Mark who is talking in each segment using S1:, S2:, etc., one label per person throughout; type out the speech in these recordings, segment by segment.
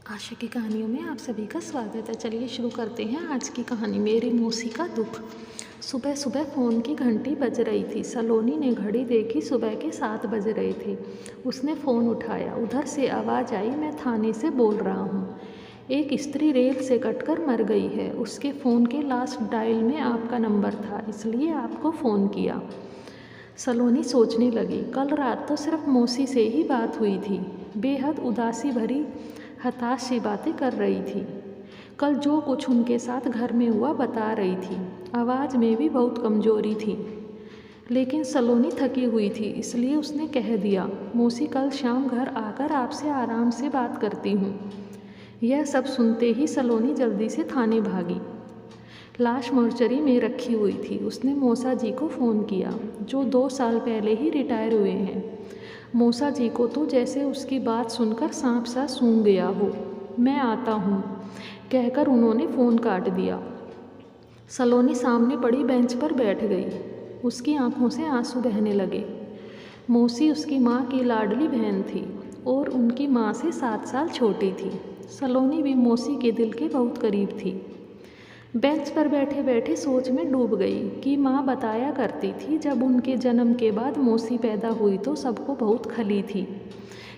S1: आशा की कहानियों में आप सभी का स्वागत है। चलिए शुरू करते हैं आज की कहानी, मेरी मौसी का दुख। सुबह सुबह फ़ोन की घंटी बज रही थी। सलोनी ने घड़ी देखी, सुबह के 7 बज रहे थे। उसने फ़ोन उठाया। उधर से आवाज़ आई, मैं थाने से बोल रहा हूँ। एक स्त्री रेल से कटकर मर गई है। उसके फ़ोन के लास्ट डायल में आपका नंबर था, इसलिए आपको फ़ोन किया। सलोनी सोचने लगी, कल रात तो सिर्फ मौसी से ही बात हुई थी। बेहद उदासी भरी हताश सी बातें कर रही थी। कल जो कुछ उनके साथ घर में हुआ बता रही थी। आवाज़ में भी बहुत कमज़ोरी थी। लेकिन सलोनी थकी हुई थी, इसलिए उसने कह दिया, मौसी कल शाम घर आकर आपसे आराम से बात करती हूँ। यह सब सुनते ही सलोनी जल्दी से थाने भागी। लाश मोर्चरी में रखी हुई थी। उसने मौसा जी को फ़ोन किया, जो 2 साल पहले ही रिटायर हुए हैं। मौसा जी को तो जैसे उसकी बात सुनकर सांप सा सूंघ गया हो। मैं आता हूँ कहकर उन्होंने फ़ोन काट दिया। सलोनी सामने पड़ी बेंच पर बैठ गई। उसकी आंखों से आंसू बहने लगे। मौसी उसकी माँ की लाडली बहन थी और उनकी माँ से 7 साल छोटी थी। सलोनी भी मौसी के दिल के बहुत करीब थी। बेंच पर बैठे बैठे सोच में डूब गई कि माँ बताया करती थी, जब उनके जन्म के बाद मौसी पैदा हुई तो सबको बहुत खली थी,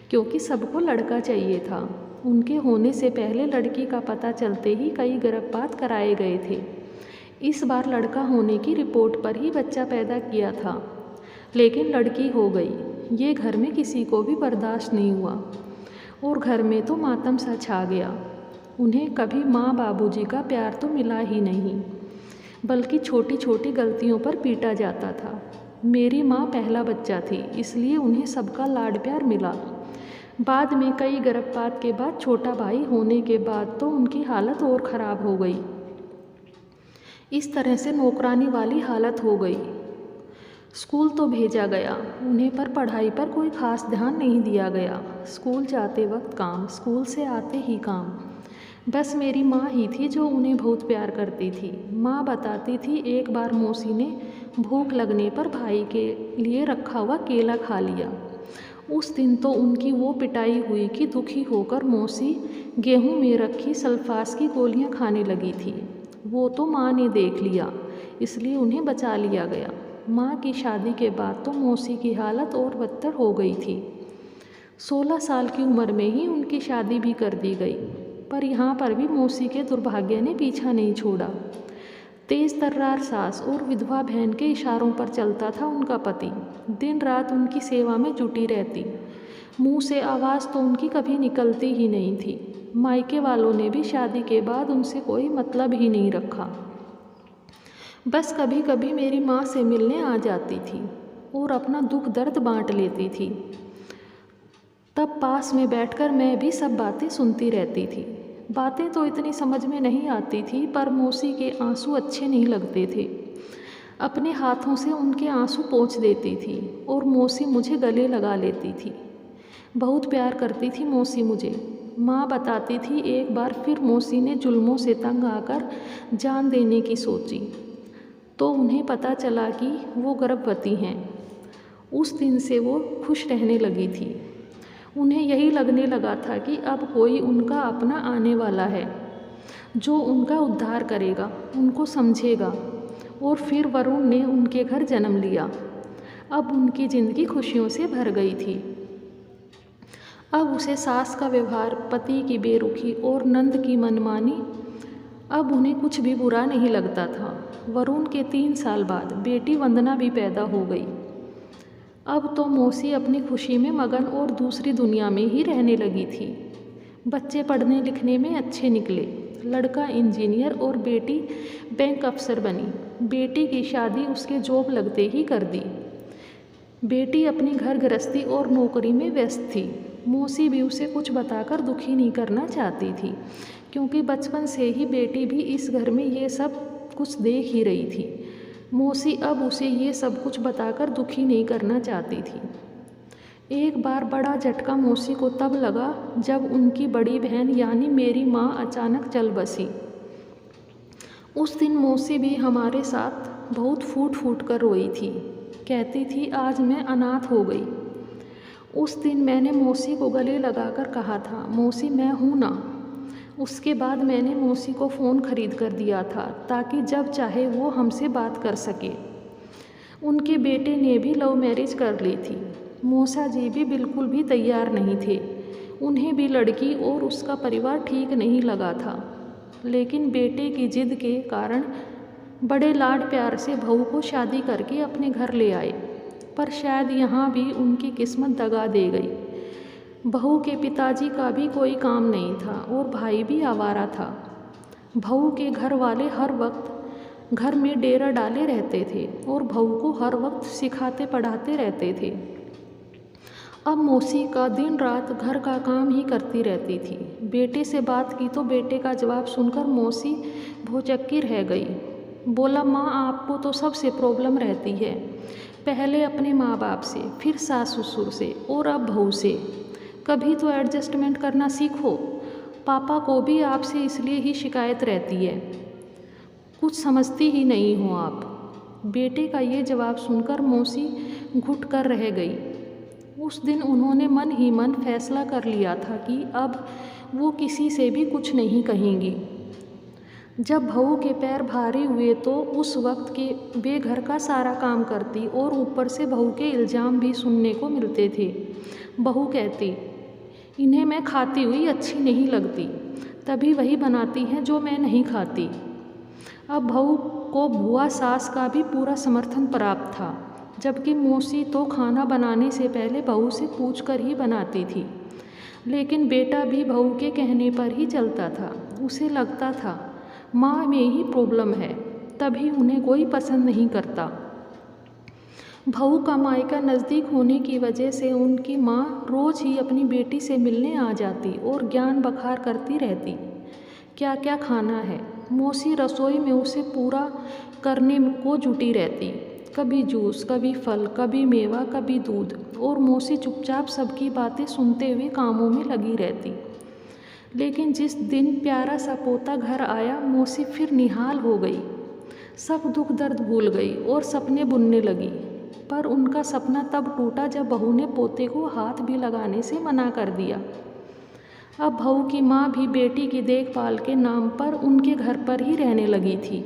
S1: क्योंकि सबको लड़का चाहिए था। उनके होने से पहले लड़की का पता चलते ही कई गर्भपात कराए गए थे। इस बार लड़का होने की रिपोर्ट पर ही बच्चा पैदा किया था, लेकिन लड़की हो गई। ये घर में किसी को भी बर्दाश्त नहीं हुआ और घर में तो मातम सा छा गया। उन्हें कभी माँ बाबूजी का प्यार तो मिला ही नहीं, बल्कि छोटी छोटी गलतियों पर पीटा जाता था। मेरी माँ पहला बच्चा थी, इसलिए उन्हें सबका लाड प्यार मिला। बाद में कई गर्भपात के बाद छोटा भाई होने के बाद तो उनकी हालत और ख़राब हो गई। इस तरह से नौकरानी वाली हालत हो गई। स्कूल तो भेजा गया उन्हें, पर पढ़ाई पर कोई ख़ास ध्यान नहीं दिया गया। स्कूल जाते वक्त काम, स्कूल से आते ही काम। बस मेरी माँ ही थी जो उन्हें बहुत प्यार करती थी। माँ बताती थी, एक बार मौसी ने भूख लगने पर भाई के लिए रखा हुआ केला खा लिया। उस दिन तो उनकी वो पिटाई हुई कि दुखी होकर मौसी गेहूं में रखी सल्फास की गोलियां खाने लगी थी। वो तो माँ ने देख लिया, इसलिए उन्हें बचा लिया गया। माँ की शादी के बाद तो मौसी की हालत और बदतर हो गई थी। 16 साल की उम्र में ही उनकी शादी भी कर दी गई। पर यहाँ पर भी मौसी के दुर्भाग्य ने पीछा नहीं छोड़ा। तेज तर्रार सास और विधवा बहन के इशारों पर चलता था उनका पति। दिन रात उनकी सेवा में जुटी रहती। मुंह से आवाज़ तो उनकी कभी निकलती ही नहीं थी। मायके वालों ने भी शादी के बाद उनसे कोई मतलब ही नहीं रखा। बस कभी कभी मेरी माँ से मिलने आ जाती थी और अपना दुख दर्द बांट लेती थी। तब पास में बैठकर मैं भी सब बातें सुनती रहती थी। बातें तो इतनी समझ में नहीं आती थी, पर मौसी के आंसू अच्छे नहीं लगते थे। अपने हाथों से उनके आंसू पोंछ देती थी और मौसी मुझे गले लगा लेती थी। बहुत प्यार करती थी मौसी मुझे। माँ बताती थी, एक बार फिर मौसी ने जुल्मों से तंग आकर जान देने की सोची, तो उन्हें पता चला कि वो गर्भवती हैं। उस दिन से वो खुश रहने लगी थी। उन्हें यही लगने लगा था कि अब कोई उनका अपना आने वाला है, जो उनका उद्धार करेगा, उनको समझेगा। और फिर वरुण ने उनके घर जन्म लिया। अब उनकी ज़िंदगी खुशियों से भर गई थी। अब उसे सास का व्यवहार, पति की बेरुखी और नंद की मनमानी, अब उन्हें कुछ भी बुरा नहीं लगता था। वरुण के 3 साल बाद बेटी वंदना भी पैदा हो गई। अब तो मौसी अपनी खुशी में मगन और दूसरी दुनिया में ही रहने लगी थी। बच्चे पढ़ने लिखने में अच्छे निकले। लड़का इंजीनियर और बेटी बैंक अफसर बनी। बेटी की शादी उसके जॉब लगते ही कर दी। बेटी अपनी घर गृहस्थी और नौकरी में व्यस्त थी। मौसी भी उसे कुछ बताकर दुखी नहीं करना चाहती थी, क्योंकि बचपन से ही बेटी भी इस घर में ये सब कुछ देख ही रही थी। मौसी अब उसे ये सब कुछ बताकर दुखी नहीं करना चाहती थी। एक बार बड़ा झटका मौसी को तब लगा जब उनकी बड़ी बहन यानी मेरी माँ अचानक चल बसी। उस दिन मौसी भी हमारे साथ बहुत फूट फूट कर रोई थी। कहती थी, आज मैं अनाथ हो गई। उस दिन मैंने मौसी को गले लगाकर कहा था, मौसी मैं हूँ ना, उसके बाद मैंने मौसी को फ़ोन ख़रीद कर दिया था ताकि जब चाहे वो हमसे बात कर सके। उनके बेटे ने भी लव मैरिज कर ली थी। मौसा जी भी बिल्कुल भी तैयार नहीं थे। उन्हें भी लड़की और उसका परिवार ठीक नहीं लगा था, लेकिन बेटे की जिद के कारण बड़े लाड प्यार से बहू को शादी करके अपने घर ले आए। पर शायद यहाँ भी उनकी किस्मत दगा दे गई। बहू के पिताजी का भी कोई काम नहीं था और भाई भी आवारा था। बहू के घर वाले हर वक्त घर में डेरा डाले रहते थे और बहू को हर वक्त सिखाते पढ़ाते रहते थे। अब मौसी का दिन रात घर का काम ही करती रहती थी। बेटे से बात की तो बेटे का जवाब सुनकर मौसी भौचक्की रह गई। बोला, माँ आपको तो सबसे प्रॉब्लम रहती है, पहले अपने माँ बाप से, फिर सास ससुर से और अब बहू से। कभी तो एडजस्टमेंट करना सीखो। पापा को भी आपसे इसलिए ही शिकायत रहती है, कुछ समझती ही नहीं हो आप। बेटे का ये जवाब सुनकर मौसी घुट कर रह गई। उस दिन उन्होंने मन ही मन फैसला कर लिया था कि अब वो किसी से भी कुछ नहीं कहेंगी। जब बहू के पैर भारी हुए तो उस वक्त के वे घर का सारा काम करती और ऊपर से बहू के इल्ज़ाम भी सुनने को मिलते थे। बहू कहती, इन्हें मैं खाती हुई अच्छी नहीं लगती, तभी वही बनाती हैं जो मैं नहीं खाती। अब बहू को बुआ सास का भी पूरा समर्थन प्राप्त था, जबकि मौसी तो खाना बनाने से पहले बहू से पूछकर ही बनाती थी। लेकिन बेटा भी बहू के कहने पर ही चलता था। उसे लगता था माँ में ही प्रॉब्लम है, तभी उन्हें कोई पसंद नहीं करता। बहू का मायका नज़दीक होने की वजह से उनकी माँ रोज़ ही अपनी बेटी से मिलने आ जाती और ज्ञान बखार करती रहती। क्या क्या खाना है, मौसी रसोई में उसे पूरा करने को जुटी रहती। कभी जूस, कभी फल, कभी मेवा, कभी दूध, और मौसी चुपचाप सबकी बातें सुनते हुए कामों में लगी रहती। लेकिन जिस दिन प्यारा सा पोता घर आया, मौसी फिर निहाल हो गई। सब दुख दर्द भूल गई और सपने बुनने लगी। पर उनका सपना तब टूटा जब बहू ने पोते को हाथ भी लगाने से मना कर दिया। अब बहू की माँ भी बेटी की देखभाल के नाम पर उनके घर पर ही रहने लगी थी,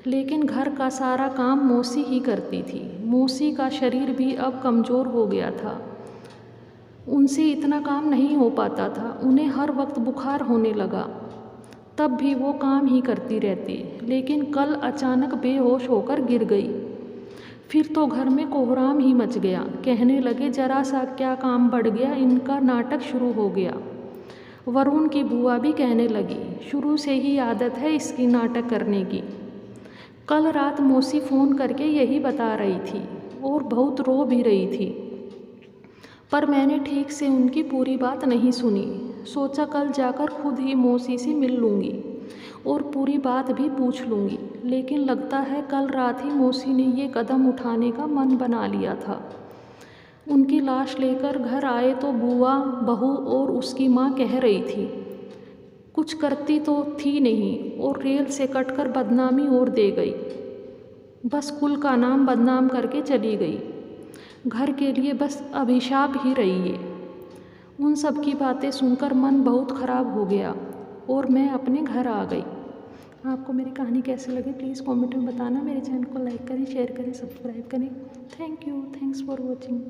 S1: लेकिन घर का सारा काम मौसी ही करती थी। मौसी का शरीर भी अब कमज़ोर हो गया था, उनसे इतना काम नहीं हो पाता था। उन्हें हर वक्त बुखार होने लगा, तब भी वो काम ही करती रहती। लेकिन कल अचानक बेहोश होकर गिर गई। फिर तो घर में कोहराम ही मच गया। कहने लगे, जरा सा क्या काम बढ़ गया, इनका नाटक शुरू हो गया। वरुण की बुआ भी कहने लगी, शुरू से ही आदत है इसकी नाटक करने की। कल रात मौसी फ़ोन करके यही बता रही थी और बहुत रो भी रही थी, पर मैंने ठीक से उनकी पूरी बात नहीं सुनी। सोचा कल जाकर खुद ही मौसी से मिल लूँगी और पूरी बात भी पूछ लूँगी। लेकिन लगता है कल रात ही मौसी ने ये कदम उठाने का मन बना लिया था। उनकी लाश लेकर घर आए तो बुआ, बहू और उसकी माँ कह रही थी, कुछ करती तो थी नहीं और रेल से कटकर बदनामी और दे गई। बस कुल का नाम बदनाम करके चली गई। घर के लिए बस अभिशाप ही रही है। उन सब की बातें सुनकर मन बहुत ख़राब हो गया और मैं अपने घर आ गई। आपको मेरी कहानी कैसी लगी प्लीज़ कमेंट में बताना। मेरे चैनल को लाइक करें, शेयर करें, सब्सक्राइब करें। Thank you, thanks for watching.